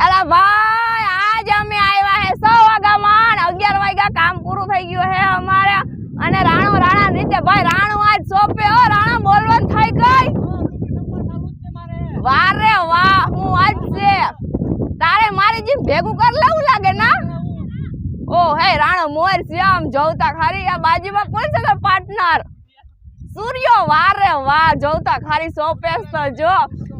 એલા ભાઈ આજ અમે આવ્યા હે 100 વાગ્યામાં 11 વાગ્યા કામ પૂરું થઈ ગયું હે અમારે અને રાણા રીતે ભાઈ રાણો આજ સોપે હો રાણા બોલવાનું થઈ ગઈ વાહ રે વાહ હું આજ છે તારે મારી જીમ ભેગું કર લેવું લાગે ના ઓ હે રાણો મોર શ્યામ જોતા ખારી આ બાજુમાં કોણ છે પાર્ટનર સૂર્યો વાહ રે વાહ જોતા ખારી સોપે તો જો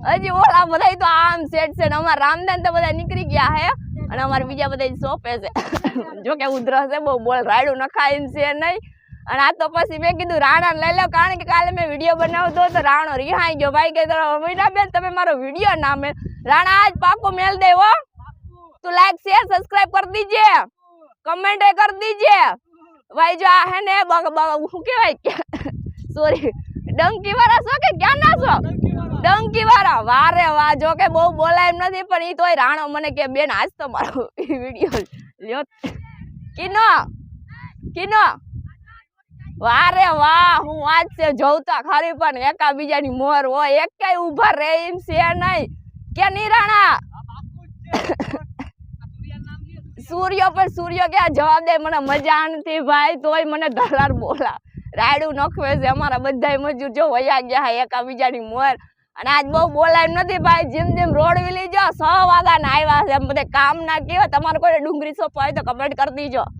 હજી ઓલા બધા તો આમ સેટ છે ને અમાર રામદાન તો બધા નીકળી ગયા હે અને અમાર બીજા બધા સોપે છે જો કે ઉધરસ છે બહુ બોલ રાયડું નખાય છે નહીં અને આ તો પછી મેં કીધું રાણા લઈ લો કારણ કે કાલે મેં વિડીયો બનાવતો તો રાણો રિહાઈ ગયો ભાઈ કે મીઠા બેન તમે મારો વિડીયો ના મેલ રાણા આજ પાકો મેલ દે હો તું લાઈક શેર સબસ્ક્રાઇબ कर दीजिए कमेंट कर दीजिए भाई जो है ने શું કહેવાય સોરી ડંકી વાળા છો કે ક્યાં ના છો ડંકી વાળા વાહ રે વાહ જો કે બહુ બોલાય એમ નથી પણ ઈ તોય રાણો મને કે બેન આજ તો મારો વિડીયો લ્યો કિનો વાહ રે વાહ હું આજ છે જોતા ખરી પણ એકા બીજાની મોર હોય એક કઈ ઊભા રે એમ છે નહીં કે ની રાણા સૂર્ય પર સૂર્ય કે જવાબ દે મને મજા નથી ભાઈ તોય મને દલાર બોલા રાયડું નખવે છે અમારા બધાય મજૂર જો વયા ગયા એકા બીજાની મોર અને આજ બહુ બોલાય નથી ભાઈ જેમ જેમ રોડ વિલી જો 100 વાગ્યા ના આવ્યા છે એમ બધે કામ ના કેવા તમારે કોઈ ડુંગળી સોપાય તો કમેન્ટ કરી દીજો।